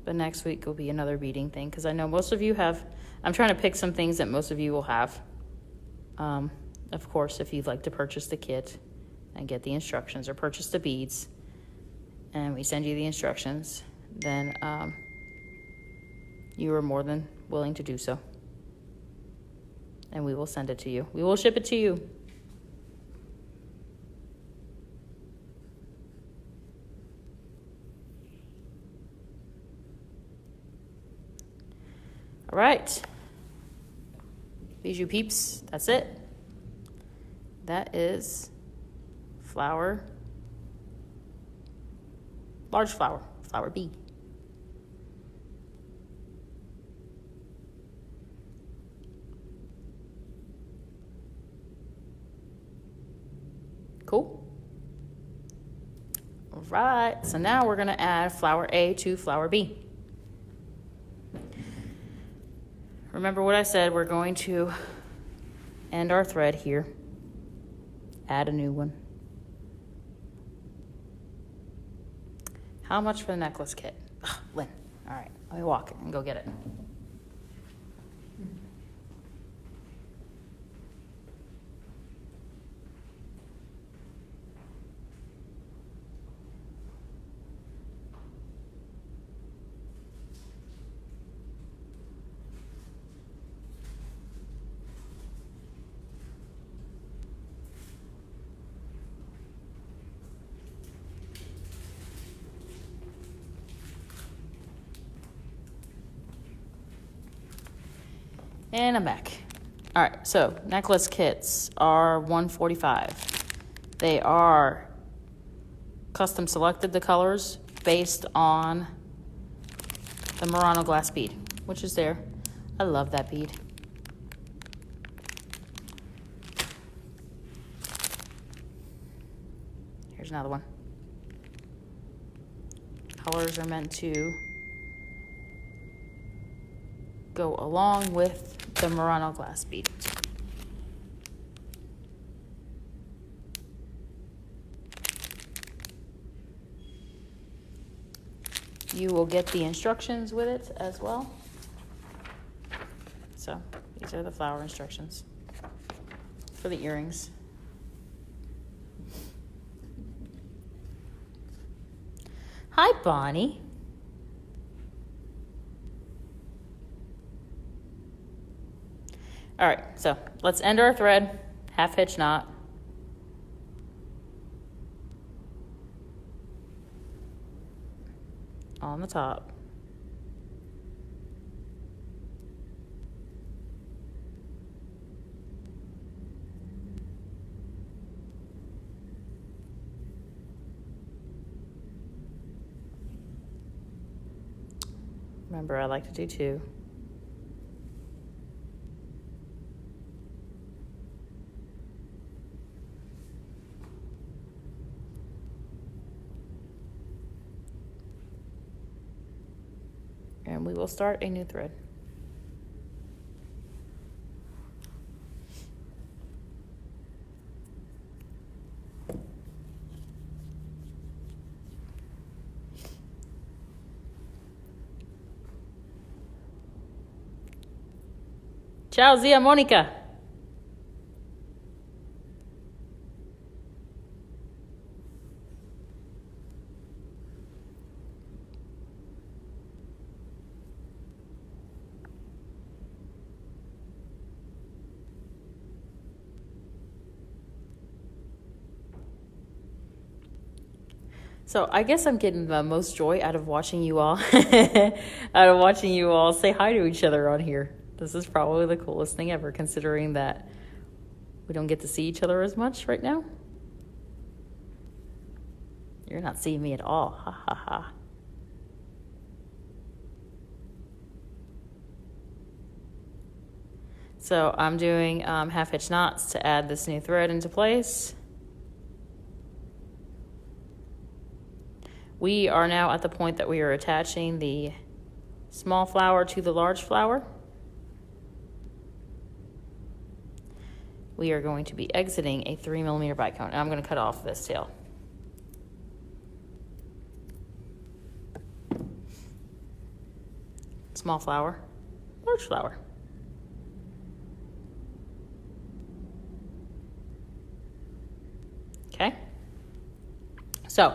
But next week will be another beading thing, because I know most of you have, I'm trying to pick some things that most of you will have. Of course, if you'd like to purchase the kit and get the instructions, or purchase the beads, and we send you the instructions, then you are more than willing to do so. And we will send it to you. We will ship it to you. All right, Bijou peeps, that's it. That is flower, large flower, flower B. Cool. All right, so now we're gonna add flower A to flower B. Remember what I said, we're going to end our thread here, add a new one. How much for the necklace kit? Ugh, Lynn, all right, let me walk and go get it. And I'm back. All right, so necklace kits are $145. They are custom selected, the colors, based on the Murano glass bead, which is there. I love that bead. Here's another one. Colors are meant to go along with the Murano glass bead. You will get the instructions with it as well. So these are the flower instructions for the earrings. Hi, Bonnie. All right, so let's end our thread, half hitch knot. On the top. Remember, I like to do two. And we will start a new thread. Ciao, zia Monica. So I guess I'm getting the most joy out of watching you all, say hi to each other on here. This is probably the coolest thing ever, considering that we don't get to see each other as much right now. You're not seeing me at all, ha ha ha. So I'm doing half hitch knots to add this new thread into place. We are now at the point that we are attaching the small flower to the large flower. We are going to be exiting a 3mm bicone. And I'm going to cut off this tail. Small flower, large flower. Okay. So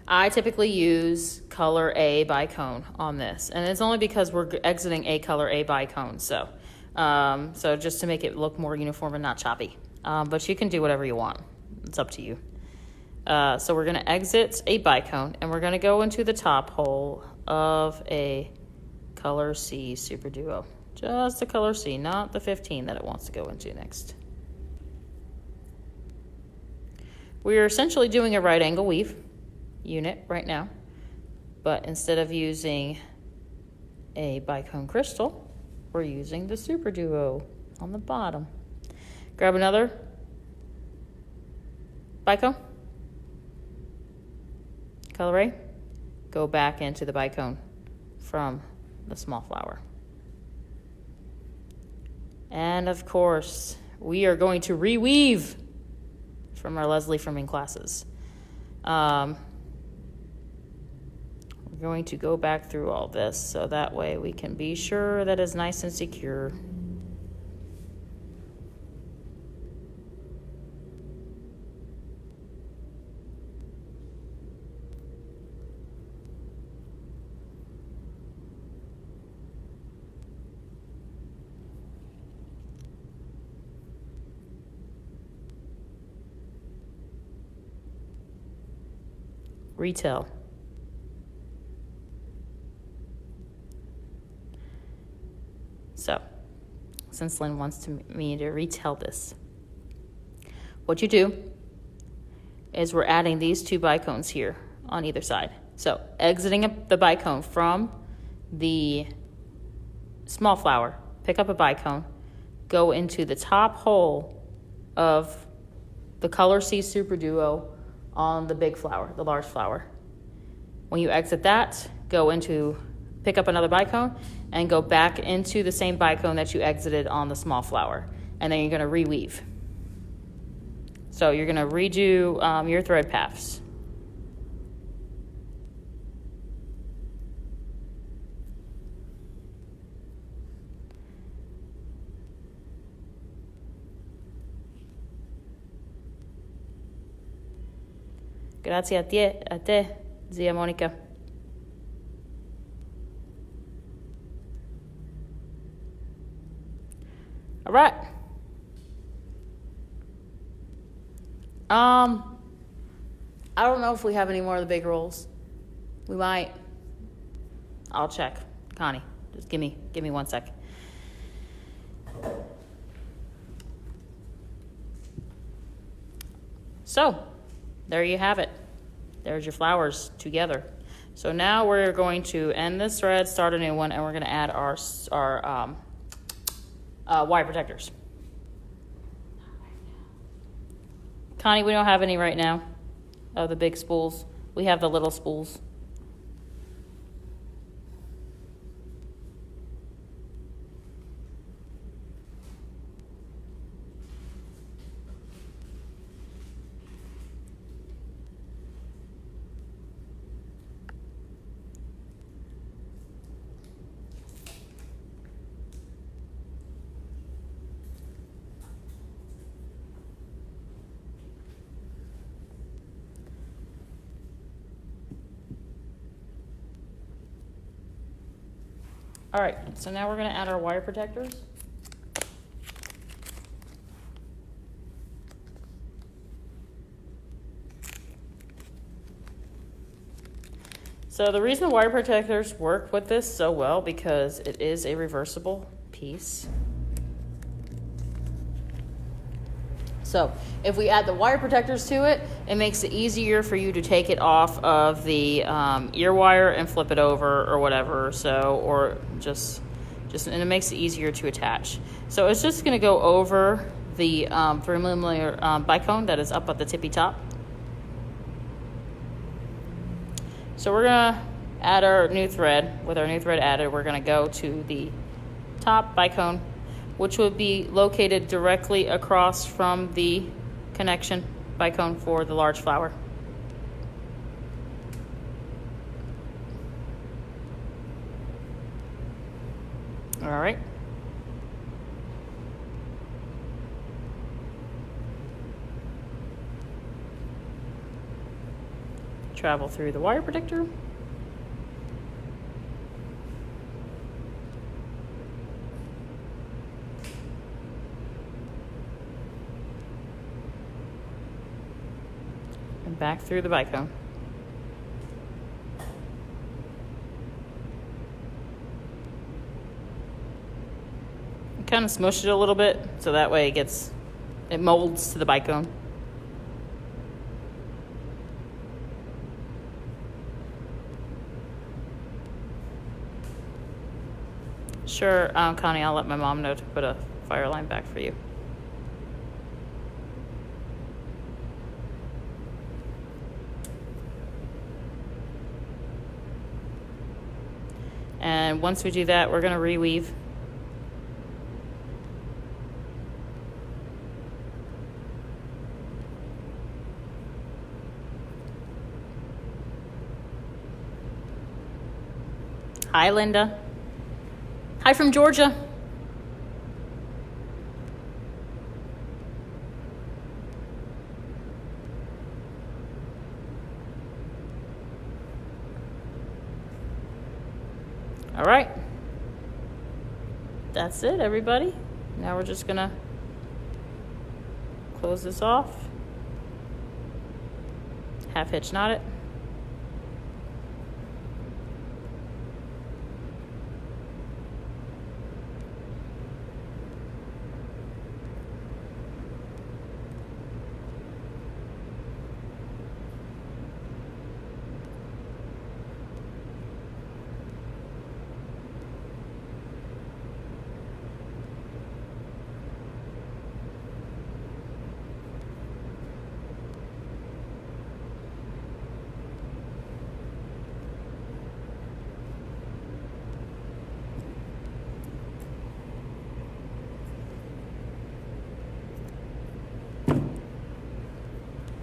I typically use ColorA bicone on this, and it's only because we're exiting a ColorA bicone. So just to make it look more uniform and not choppy. But you can do whatever you want. It's up to you. So we're going to exit a bicone, and we're going to go into the top hole of a Color C Superduo. Just the Color C, not the 15 that it wants to go into next. We are essentially doing a right angle weave unit right now, but instead of using a bicone crystal, we're using the Superduo on the bottom. Grab another bicone, ColorA, go back into the bicone from the small flower. And of course, we are going to reweave from our Leslie Framing classes. We're going to go back through all this so that way we can be sure that it's nice and secure. Retell. So, since Lynn wants me to retell this, what you do is we're adding these two bicones here on either side. So, exiting the bicone from the small flower, pick up a bicone, go into the top hole of the Color C Superduo on the big flower, the large flower. When you exit that, pick up another bicone and go back into the same bicone that you exited on the small flower. And then you're going to reweave. So you're going to redo your thread paths. Grazie a te, zia Monica. All right. I don't know if we have any more of the big rolls. We might. I'll check. Connie, just give me 1 sec. So, there you have it. There's your flowers together. So now we're going to end this thread, start a new one, and we're going to add our wire protectors. Connie, we don't have any right now of the big spools. We have the little spools. All right, so now we're going to add our wire protectors. So the reason wire protectors work with this so well because it is a reversible piece. So if we add the wire protectors to it, it makes it easier for you to take it off of the ear wire and flip it over or whatever. So, or just, and it makes it easier to attach. So it's just going to go over the 3mm bicone that is up at the tippy top. So we're gonna add our new thread. With our new thread added, we're gonna go to the top bicone, which would be located directly across from the connection bicone for the large flower. All right. Travel through the wire protector. And back through the bicone. Kind of smush it a little bit so that way it molds to the bicone. Sure, Connie, I'll let my mom know to put a fire line back for you. And once we do that, we're going to reweave. Hi, Linda. Hi from Georgia. All right. That's it, everybody. Now we're just gonna close this off. Half hitch knot it.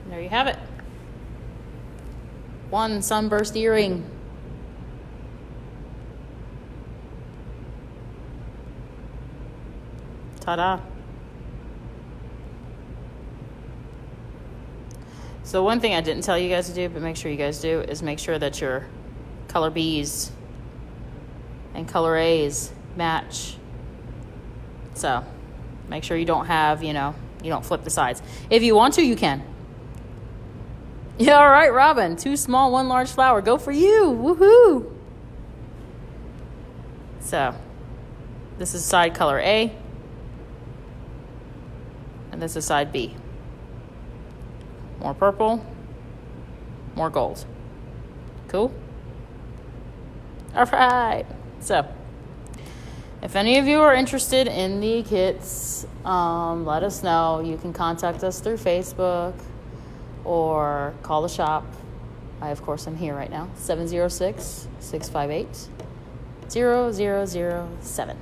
There you have it. One sunburst earring. Ta-da. So one thing I didn't tell you guys to do, but make sure you guys do, is make sure that your color B's and color A's match. So make sure you don't have, you don't flip the sides. If you want to, you can. Yeah, all right, Robin. 2 small, 1 large flower. Go for you. Woohoo. So this is side color A. And this is side B. More purple. More gold. Cool? All right. So if any of you are interested in the kits, let us know. You can contact us through Facebook or call the shop. I, of course, am here right now. 706-658-0007.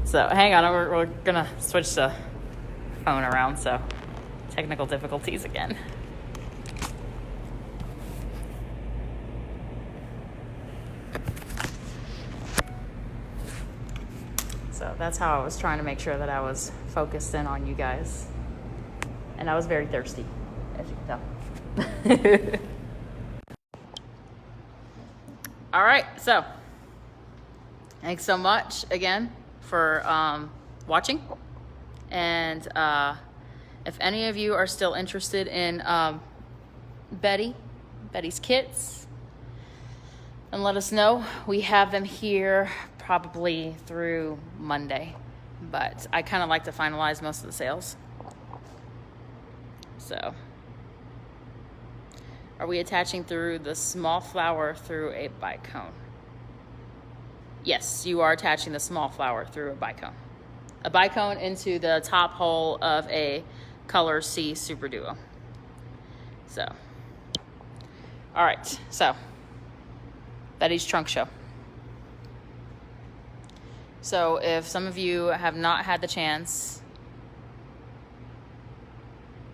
So hang on, we're going to switch the phone around, so technical difficulties again. So that's how I was trying to make sure that I was focused in on you guys. And I was very thirsty, as you can tell. All right, so thanks so much again for watching. And if any of you are still interested in Betty's kits, then let us know. We have them here probably through Monday, but I kind of like to finalize most of the sales. So, are we attaching through the small flower through a bicone? Yes, you are attaching the small flower through a bicone. A bicone into the top hole of a ColorC Superduo. So, All right, so Betty's trunk show. So if some of you have not had the chance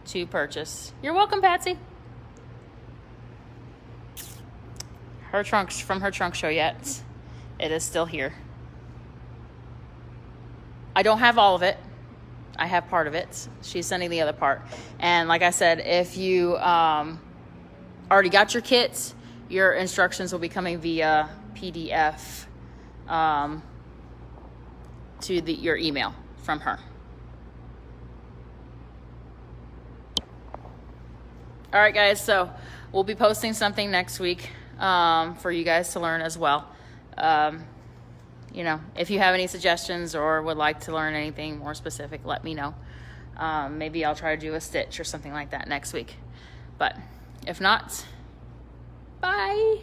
to purchase, you're welcome, Patsy. Her trunks from her trunk show yet. It is still here. I don't have all of it. I have part of it. She's sending the other part. And like I said, if you already got your kit, your instructions will be coming via PDF to your email from her. All right, guys, so we'll be posting something next week for you guys to learn as well. You know, if you have any suggestions or would like to learn anything more specific, let me know. Maybe I'll try to do a stitch or something like that next week. But if not, bye.